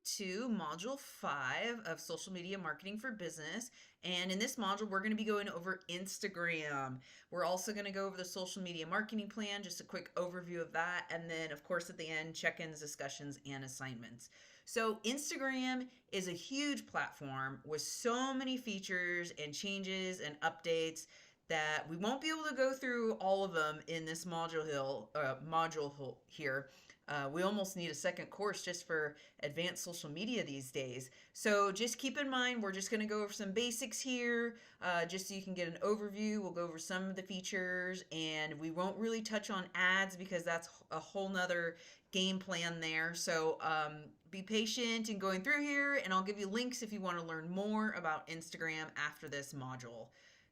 to Module 5 of Social Media Marketing for Business. And in this module, we're going to be going over Instagram. We're also going to go over the social media marketing plan, just a quick overview of that. And then, of course, at the end, check-ins, discussions, and assignments. So Instagram is a huge platform with so many features and changes and updates that we won't be able to go through all of them in this module here. We almost need a second course just for advanced social media these days. So just keep in mind, we're just going to go over some basics here, just so you can get an overview. We'll go over some of the features, and we won't really touch on ads because that's a whole nother game plan there. So be patient in going through here, and I'll give you links if you want to learn more about Instagram after this module.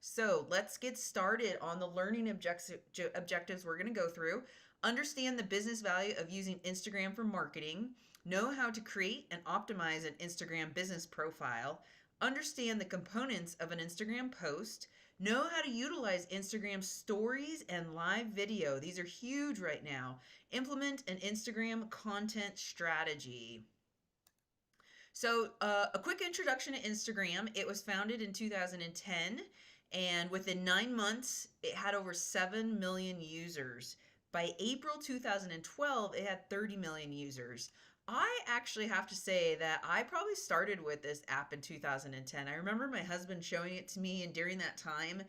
So let's get started on the learning objectives we're going to go through. Understand the business value of using Instagram for marketing. Know how to create and optimize an Instagram business profile. Understand the components of an Instagram post. Know how to utilize Instagram stories and live video. These are huge right now. Implement an Instagram content strategy. So a quick introduction to Instagram. It was founded in 2010. And within 9 months, it had over 7 million users. By April 2012, it had 30 million users. I actually have to say that I probably started with this app in 2010. I remember my husband showing it to me, and during that time,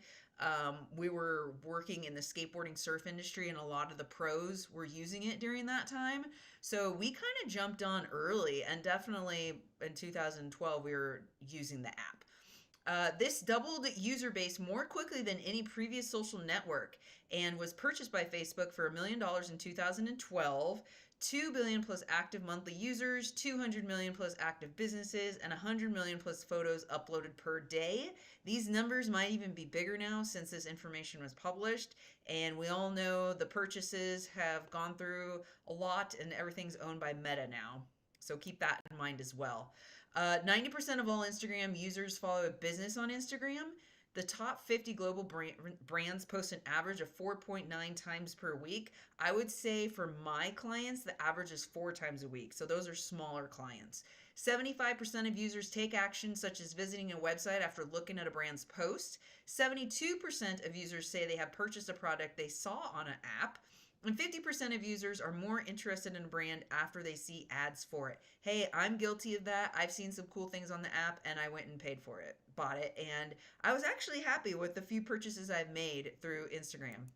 we were working in the skateboarding surf industry, and a lot of the pros were using it during that time. So we kind of jumped on early, and definitely in 2012, we were using the app. This doubled user base more quickly than any previous social network and was purchased by Facebook for $1 million in 2012, 2 billion plus active monthly users, 200 million plus active businesses, and 100 million plus photos uploaded per day. These numbers might even be bigger now since this information was published, and we all know the purchases have gone through a lot and everything's owned by Meta now. So keep that in mind as well. 90% of all Instagram users follow a business on Instagram. The top 50 global brands post an average of 4.9 times per week. I would say for my clients, the average is 4 times a week. So those are smaller clients. 75% of users take action, such as visiting a website after looking at a brand's post. 72% of users say they have purchased a product they saw on an app. And 50% of users are more interested in a brand after they see ads for it. Hey, I'm guilty of that. I've seen some cool things on the app and I went and paid for it, bought it. And I was actually happy with the few purchases I've made through Instagram.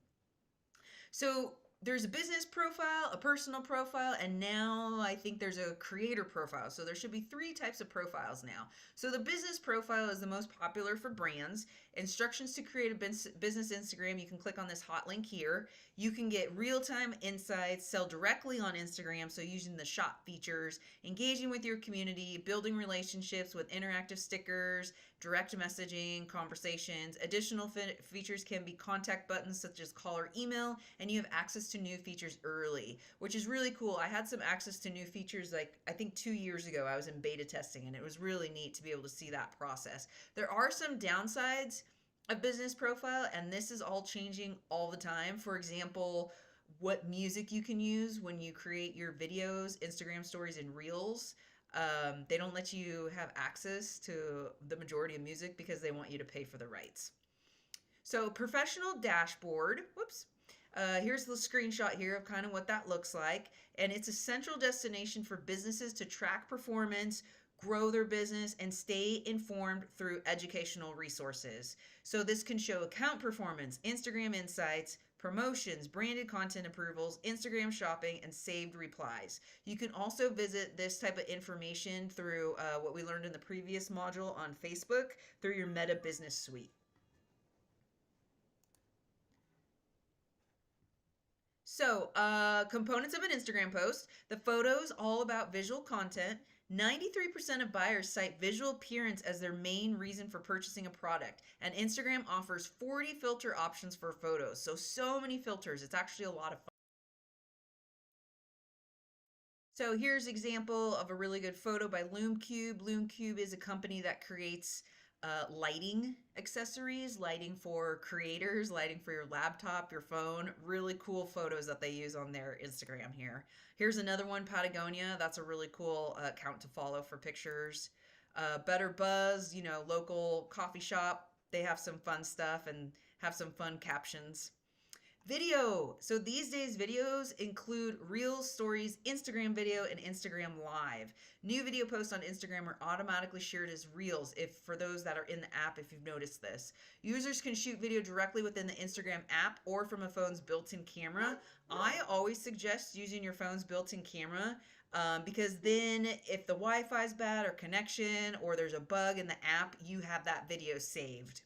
So there's a business profile, a personal profile, and now I think there's a creator profile. So there should be 3 types of profiles now. So the business profile is the most popular for brands. Instructions to create a business Instagram, you can click on this hot link here. You can get real-time insights, sell directly on Instagram, so using the shop features, engaging with your community, building relationships with interactive stickers, direct messaging, conversations. Additional features can be contact buttons such as call or email, and you have access to new features early, which is really cool. I had some access to new features like I think 2 years ago. I was in beta testing, and it was really neat to be able to see that process. There are some downsides of business profile, and this is all changing all the time. For example, what music you can use when you create your videos, Instagram stories, and reels. They don't let you have access to the majority of music because they want you to pay for the rights. So professional dashboard, whoops. Here's the screenshot here of kind of what that looks like. And it's a central destination for businesses to track performance, grow their business, and stay informed through educational resources. So this can show account performance, Instagram insights, promotions, branded content approvals, Instagram shopping, and saved replies. You can also visit this type of information through what we learned in the previous module on Facebook through your Meta Business Suite. So, components of an Instagram post. The photos, all about visual content. 93% of buyers cite visual appearance as their main reason for purchasing a product. And Instagram offers 40 filter options for photos. So many filters. It's actually a lot of fun. So here's an example of a really good photo by LoomCube. LoomCube is a company that creates lighting accessories, lighting for creators, lighting for your laptop, your phone. Really cool photos that they use on their Instagram here. Here's another one, Patagonia. That's a really cool account to follow for pictures. Better Buzz, local coffee shop. They have some fun stuff and have some fun captions. Video. So these days, videos include Reels, Stories, Instagram video, and Instagram Live. New video posts on Instagram are automatically shared as Reels if for those that are in the app, if you've noticed this. Users can shoot video directly within the Instagram app or from a phone's built-in camera. I always suggest using your phone's built-in camera because then if the Wi-Fi is bad or connection or there's a bug in the app, you have that video saved.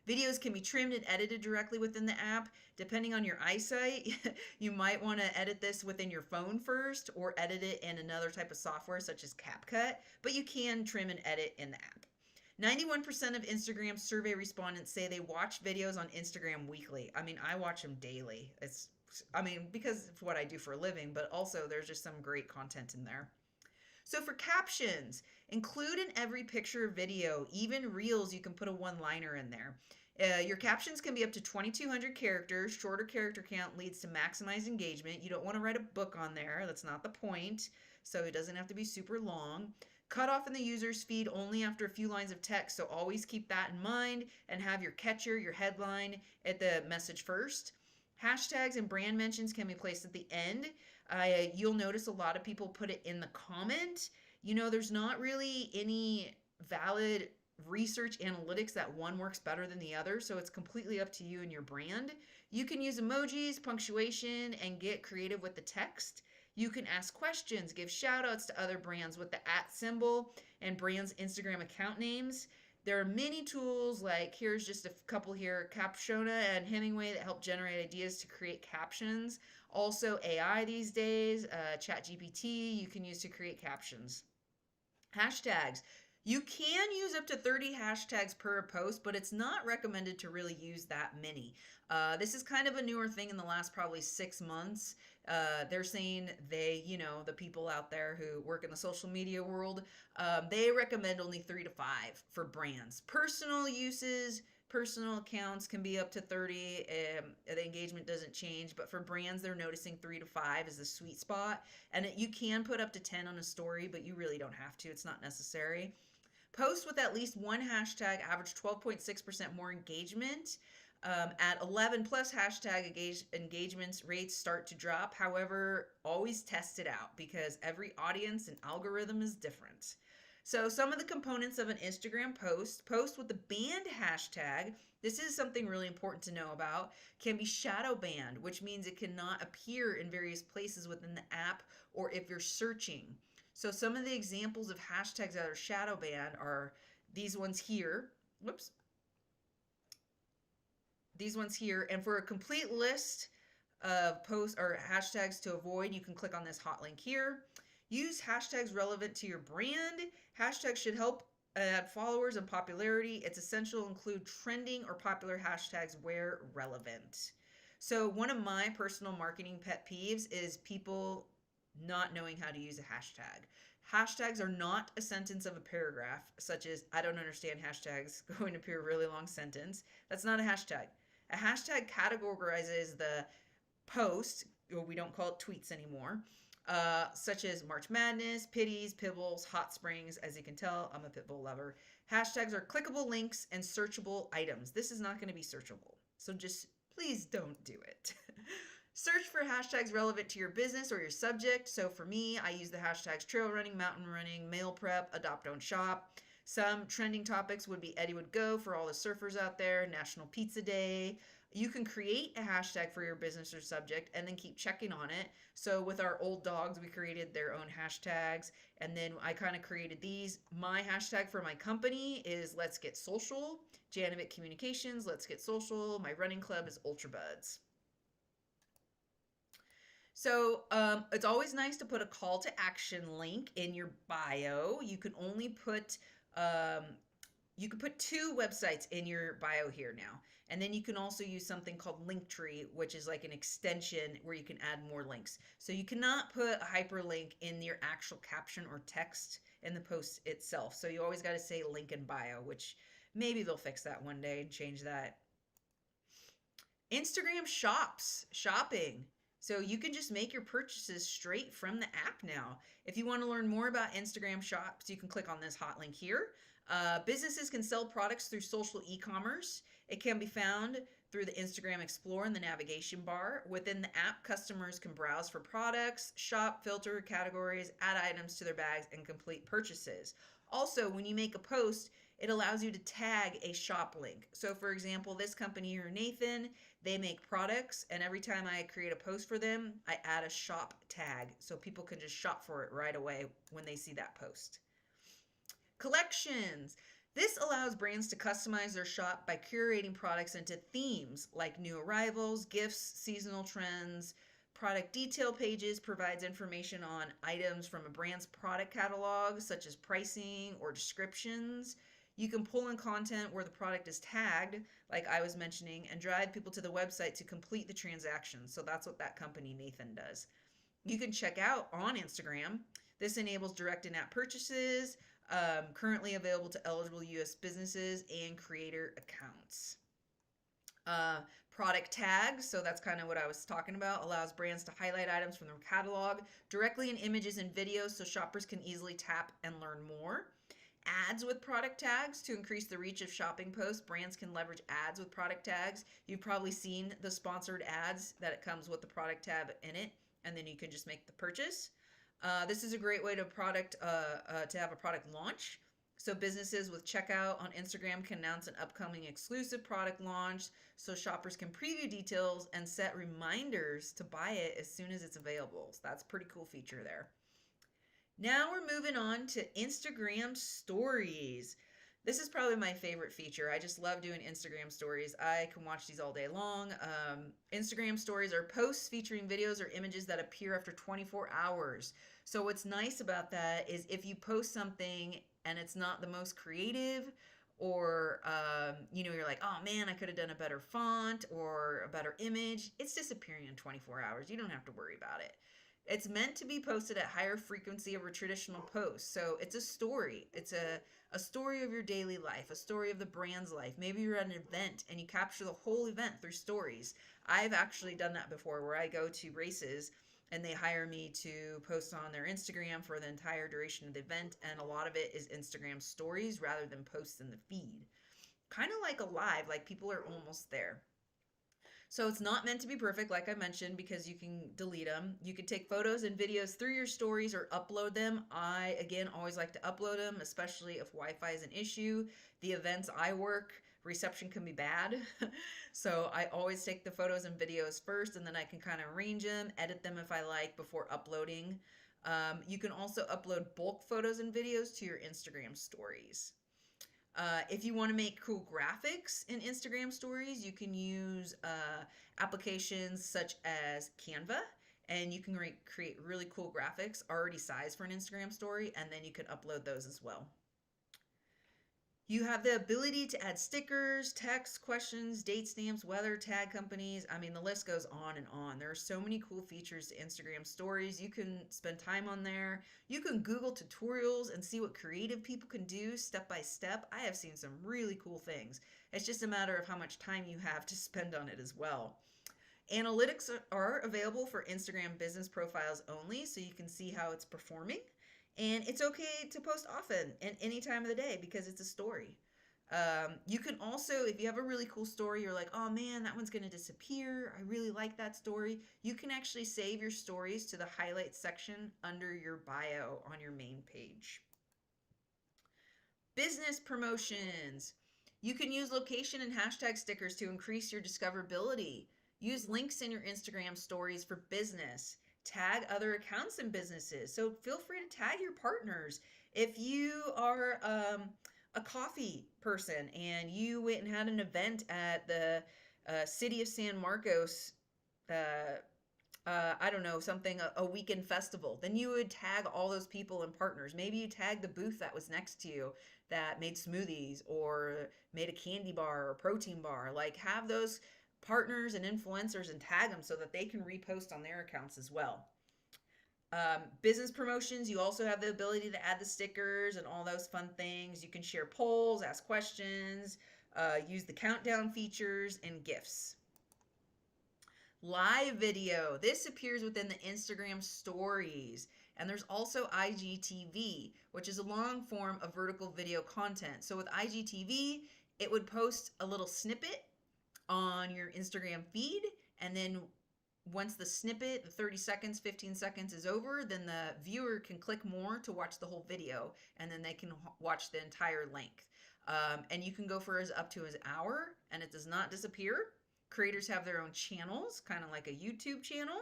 Videos can be trimmed and edited directly within the app. Depending on your eyesight, you might want to edit this within your phone first or edit it in another type of software such as CapCut, but you can trim and edit in the app. 91% of Instagram survey respondents say they watch videos on Instagram weekly. I mean, I watch them daily. Because of what I do for a living, but also there's just some great content in there. So for captions, include in every picture or video, even Reels, you can put a one-liner in there. Your captions can be up to 2,200 characters. Shorter character count leads to maximized engagement. You don't want to write a book on there. That's not the point. So it doesn't have to be super long. Cut off in the user's feed only after a few lines of text. So always keep that in mind and have your catcher, your headline at the message first. Hashtags and brand mentions can be placed at the end. You'll notice a lot of people put it in the comment. There's not really any valid research analytics that one works better than the other, so it's completely up to you and your brand. You can use emojis, punctuation, and get creative with the text. You can ask questions, give shout outs to other brands with the @ symbol and brands' Instagram account names. There are many tools, like here's just a couple here, Captiona and Hemingway, that help generate ideas to create captions. Also AI these days, ChatGPT, you can use to create captions. Hashtags. You can use up to 30 hashtags per post, but it's not recommended to really use that many. This is kind of a newer thing in the last probably 6 months. They're saying the people out there who work in the social media world, they recommend only 3 to 5 for brands. Personal uses, personal accounts can be up to 30. The engagement doesn't change, but for brands, they're noticing 3 to 5 is the sweet spot. And you can put up to 10 on a story, but you really don't have to. It's not necessary. Posts with at least one hashtag average 12.6% more engagement. At 11 plus hashtag engagements, rates start to drop. However, always test it out because every audience and algorithm is different. So some of the components of an Instagram post with the banned hashtag, this is something really important to know about, can be shadow banned, which means it cannot appear in various places within the app or if you're searching. So some of the examples of hashtags that are shadow banned are these ones here. Whoops. These ones here. And for a complete list of posts or hashtags to avoid, you can click on this hot link here. Use hashtags relevant to your brand. Hashtags should help add followers and popularity. It's essential to include trending or popular hashtags where relevant. So one of my personal marketing pet peeves is people not knowing how to use a hashtag. Hashtags are not a sentence of a paragraph, such as, I don't understand hashtags, going to appear a really long sentence. That's not a hashtag. A hashtag categorizes the post, or we don't call it tweets anymore, such as March Madness, Pities, Pibbles, Hot Springs. As you can tell, I'm a Pitbull lover. Hashtags are clickable links and searchable items. This is not going to be searchable, so just please don't do it. Search for hashtags relevant to your business or your subject. So for me, I use the hashtags trail running, mountain running, meal prep, adopt, own, shop. Some trending topics would be Eddie Would Go for all the surfers out there, National Pizza Day. You can create a hashtag for your business or subject and then keep checking on it. So with our old dogs, we created their own hashtags. And then I kind of created these. My hashtag for my company is Let's Get Social. Janavit Communications, Let's Get Social. My running club is Ultra Buds. So it's always nice to put a call to action link in your bio. You can only put, you can put 2 websites in your bio here now. And then you can also use something called Linktree, which is like an extension where you can add more links. So you cannot put a hyperlink in your actual caption or text in the post itself. So you always got to say link in bio, which Maybe they'll fix that one day and change that. Instagram shopping. So you can just make your purchases straight from the app now. If you want to learn more about Instagram shops, you can click on this hot link here. Businesses can sell products through social e-commerce. It can be found through the Instagram Explorer in the navigation bar. Within the app, customers can browse for products, shop, filter categories, add items to their bags, and complete purchases. Also, when you make a post, it allows you to tag a shop link. So, for example, this company here, Nathan, they make products, and every time I create a post for them, I add a shop tag so people can just shop for it right away when they see that post. Collections. This allows brands to customize their shop by curating products into themes like new arrivals, gifts, seasonal trends. Product detail pages provides information on items from a brand's product catalog, such as pricing or descriptions. You can pull in content where the product is tagged, like I was mentioning, and drive people to the website to complete the transaction. So that's what that company, Nathan, does. You can check out on Instagram. This enables direct in-app purchases, currently available to eligible U.S. businesses and creator accounts. Product tags, so that's kind of what I was talking about, allows brands to highlight items from their catalog directly in images and videos so shoppers can easily tap and learn more. Ads with product tags to increase the reach of shopping posts. Brands can leverage ads with product tags. You've probably seen the sponsored ads that it comes with the product tab in it, and then you can just make the purchase. This is a great way to have a product launch. So businesses with checkout on Instagram can announce an upcoming exclusive product launch so shoppers can preview details and set reminders to buy it as soon as it's available. So that's a pretty cool feature there. Now we're moving on to Instagram stories. This is probably my favorite feature. I just love doing Instagram stories. I can watch these all day long. Instagram stories are posts featuring videos or images that appear after 24 hours. So what's nice about that is if you post something and it's not the most creative, or you're like, oh man, I could have done a better font or a better image, it's disappearing in 24 hours. You don't have to worry about it. It's meant to be posted at higher frequency over traditional posts. So it's a story. It's a story of your daily life, a story of the brand's life. Maybe you're at an event and you capture the whole event through stories. I've actually done that before, where I go to races and they hire me to post on their Instagram for the entire duration of the event. And a lot of it is Instagram stories rather than posts in the feed. Kind of like a live, like people are almost there. So it's not meant to be perfect, like I mentioned, because you can delete them. You can take photos and videos through your stories or upload them. I, again, always like to upload them, especially if Wi-Fi is an issue. The events I work, reception can be bad. So I always take the photos and videos first, and then I can kind of arrange them, edit them if I like before uploading. You can also upload bulk photos and videos to your Instagram stories. If you want to make cool graphics in Instagram stories, you can use applications such as Canva, and you can create really cool graphics already sized for an Instagram story, and then you can upload those as well. You have the ability to add stickers, text, questions, date stamps, weather, tag companies. I mean, the list goes on and on. There are so many cool features to Instagram stories. You can spend time on there. You can Google tutorials and see what creative people can do step by step. I have seen some really cool things. It's just a matter of how much time you have to spend on it as well. Analytics are available for Instagram business profiles only, so you can see how it's performing. And it's okay to post often and any time of the day because it's a story. You can also, if you have a really cool story, you're like, oh man, that one's going to disappear. I really like that story. You can actually save your stories to the highlights section under your bio on your main page. Business promotions. You can use location and hashtag stickers to increase your discoverability. Use links in your Instagram stories for business. Tag other accounts and businesses. So feel free to tag your partners. If you are a coffee person and you went and had an event at the city of San Marcos, I don't know, a weekend festival, then you would tag all those people and partners. Maybe you tag the booth that was next to you that made smoothies or made a candy bar or protein bar. Like, have those partners and influencers and tag them so that they can repost on their accounts as well. Business promotions, you also have the ability to add the stickers and all those fun things. You can share polls, ask questions, use the countdown features, and gifts. Live video. This appears within the Instagram stories. And there's also IGTV, which is a long form of vertical video content. So with IGTV, it would post a little snippet on your Instagram feed, and then once the snippet, the 30 seconds, 15 seconds is over, then the viewer can click more to watch the whole video, and then they can watch the entire length. And you can go for up to an hour, and it does not disappear. Creators have their own channels, kind of like a YouTube channel,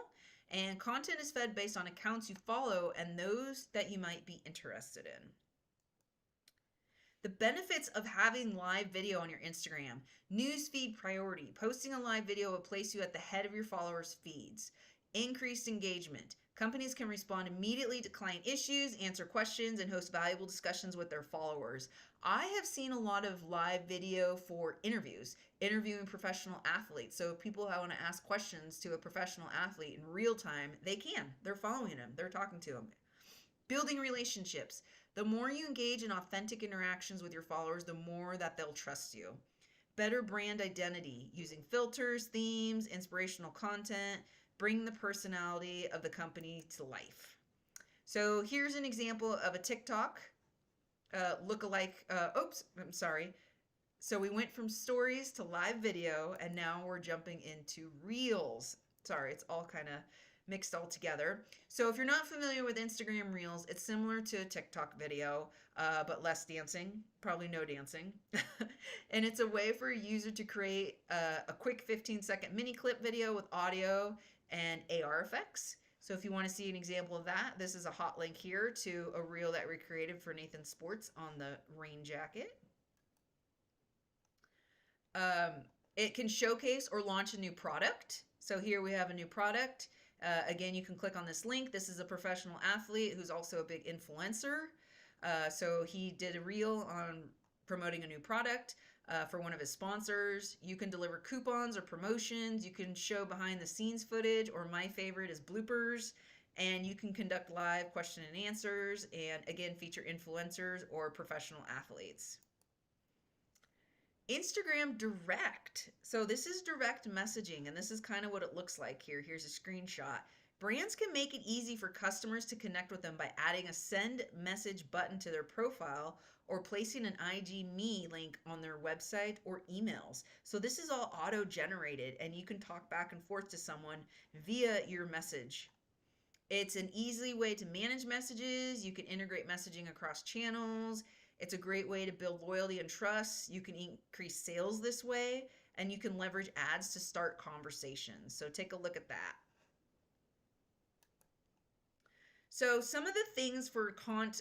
and content is fed based on accounts you follow and those that you might be interested in. The benefits of having live video on your Instagram. Newsfeed priority. Posting a live video will place you at the head of your followers' feeds. Increased engagement. Companies can respond immediately to client issues, answer questions, and host valuable discussions with their followers. I have seen a lot of live video for interviews, interviewing professional athletes. So if people want to ask questions to a professional athlete in real time, they can. They're following him. They're talking to him. Building relationships. The more you engage in authentic interactions with your followers, the more that they'll trust you. Better brand identity, using filters, themes, inspirational content, bring the personality of the company to life. So here's an example of a TikTok look-alike. So we went from stories to live video, and now we're jumping into reels. Sorry, it's all kind of mixed all together. So if you're not familiar with Instagram Reels, it's similar to a TikTok video, but less dancing, probably no dancing. And it's a way for a user to create a quick 15-second mini clip video with audio and AR effects. So if you want to see an example of that, this is a hot link here to a reel that we created for Nathan Sports on the rain jacket. It can showcase or launch a new product. So here we have a new product. Again, you can click on this link. This is a professional athlete who's also a big influencer. So he did a reel on promoting a new product for one of his sponsors. You can deliver coupons or promotions. You can show behind the scenes footage, or my favorite is bloopers. And you can conduct live question and answers, and again, feature influencers or professional athletes. Instagram Direct. So this is direct messaging, and this is kind of what it looks like here. Here's a screenshot. Brands can make it easy for customers to connect with them by adding a send message button to their profile or placing an IG Me link on their website or emails. So this is all auto-generated, and you can talk back and forth to someone via your message. It's an easy way to manage messages. You can integrate messaging across channels. It's a great way to build loyalty and trust. You can increase sales this way, and you can leverage ads to start conversations. So take a look at that. So some of the things for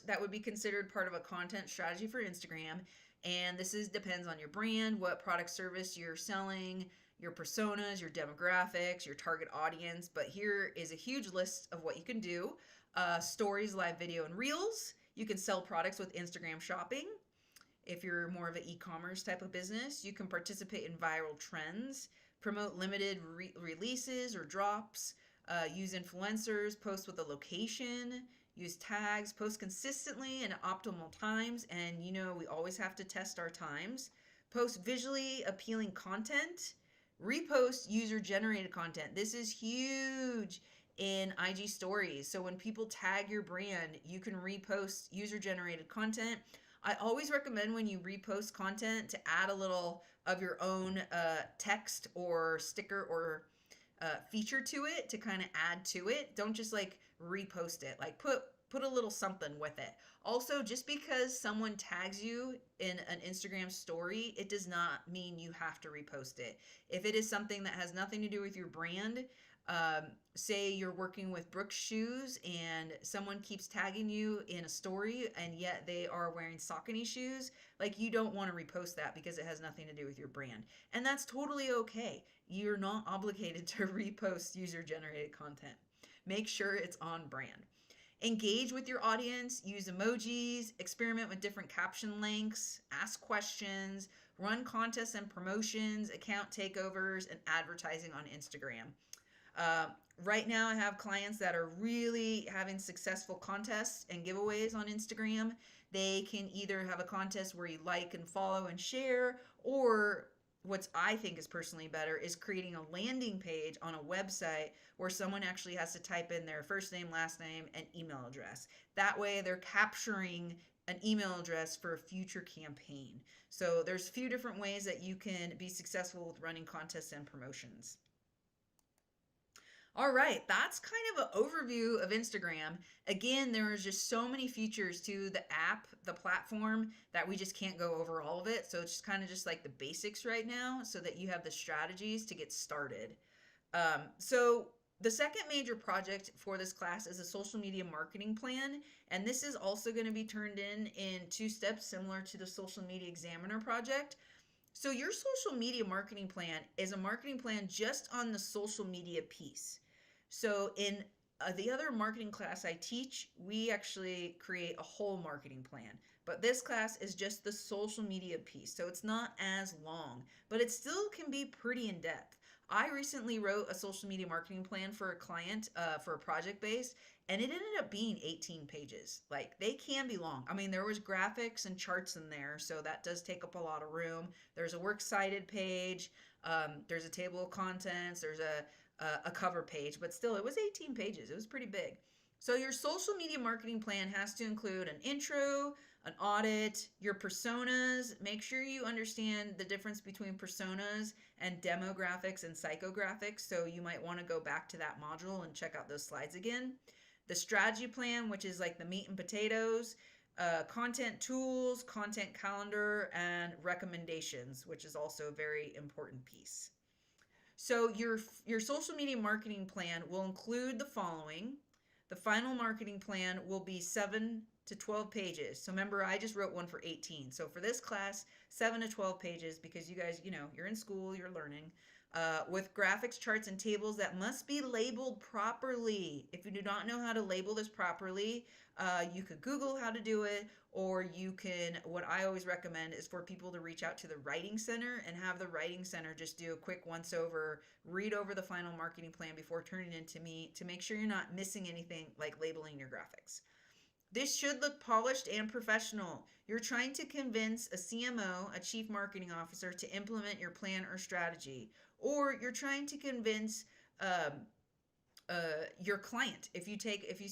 that would be considered part of a content strategy for Instagram, and this depends on your brand, what product service you're selling, your personas, your demographics, your target audience. But here is a huge list of what you can do. Stories, live video, and reels. You can sell products with Instagram shopping. If you're more of an e-commerce type of business, you can participate in viral trends, promote limited releases or drops, use influencers, post with a location, use tags, post consistently and at optimal times. And we always have to test our times. Post visually appealing content, repost user-generated content. This is huge in IG stories. So when people tag your brand, you can repost user-generated content. I always recommend when you repost content to add a little of your own text or sticker or feature to it to kind of add to it. Don't just like repost it. Like put a little something with it. Also, just because someone tags you in an Instagram story, it does not mean you have to repost it. If it is something that has nothing to do with your brand, say you're working with Brooks shoes and someone keeps tagging you in a story and yet they are wearing Saucony shoes, like you don't want to repost that because it has nothing to do with your brand. And that's totally okay. You're not obligated to repost user-generated content. Make sure it's on brand. Engage with your audience, use emojis, experiment with different caption lengths, ask questions, run contests and promotions, account takeovers, and advertising on Instagram. Right now, I have clients that are really having successful contests and giveaways on Instagram. They can either have a contest where you like and follow and share, or what's I think is personally better is creating a landing page on a website where someone actually has to type in their first name, last name, and email address. That way, they're capturing an email address for a future campaign. So there's a few different ways that you can be successful with running contests and promotions. All right, that's kind of an overview of Instagram. Again, there is just so many features to the app, the platform, that we just can't go over all of it. So it's just kind of just like the basics right now so that you have the strategies to get started. So the second major project for this class is a social media marketing plan, and this is also going to be turned in 2 steps similar to the social media examiner project. So your social media marketing plan is a marketing plan just on the social media piece. So in the other marketing class I teach, we actually create a whole marketing plan. But this class is just the social media piece. So it's not as long, but it still can be pretty in depth. I recently wrote a social media marketing plan for a client for a project base, and it ended up being 18 pages. Like, they can be long. I mean, there was graphics and charts in there, so that does take up a lot of room. There's a works cited page. There's a table of contents. There's a cover page, but still, it was 18 pages. It was pretty big. So your social media marketing plan has to include an intro, an audit, your personas. Make sure you understand the difference between personas and demographics and psychographics. So you might want to go back to that module and check out those slides again. The strategy plan, which is like the meat and potatoes, content tools, content calendar, and recommendations, which is also a very important piece. So your social media marketing plan will include the following. The final marketing plan will be 7 to 12 pages. So remember, I just wrote one for 18. So for this class, 7 to 12 pages, because you guys, you're in school, you're learning, with graphics, charts, and tables that must be labeled properly. If you do not know how to label this properly, you could Google how to do it, or you can, what I always recommend is for people to reach out to the Writing Center and have the Writing Center just do a quick once over, read over the final marketing plan before turning it into me to make sure you're not missing anything like labeling your graphics. This should look polished and professional. You're trying to convince a CMO, a chief marketing officer, to implement your plan or strategy, or you're trying to convince your client. If you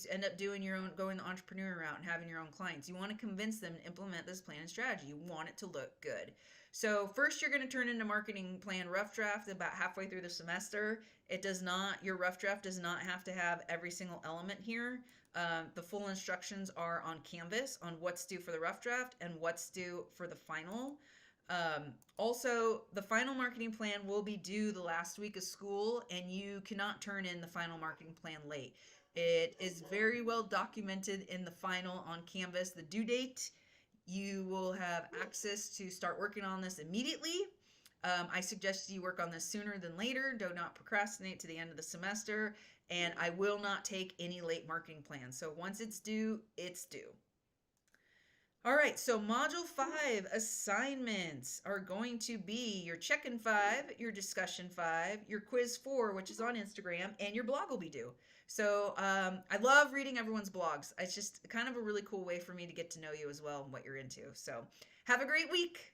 end up doing your own, going the entrepreneur route and having your own clients, you want to convince them to implement this plan and strategy. You want it to look good. So first, you're going to turn into marketing plan rough draft about halfway through the semester. Your rough draft does not have to have every single element here. The full instructions are on Canvas on what's due for the rough draft and what's due for the final. Also, the final marketing plan will be due the last week of school, and you cannot turn in the final marketing plan late. It is very well documented in the final on Canvas, the due date. You will have access to start working on this immediately. I suggest you work on this sooner than later. Do not procrastinate to the end of the semester, and I will not take any late marketing plans. So once it's due, it's due. All right, so Module 5 assignments are going to be your check-in 5, your discussion 5, your quiz 4, which is on Instagram, and your blog will be due. So I love reading everyone's blogs. It's just kind of a really cool way for me to get to know you as well and what you're into. So have a great week.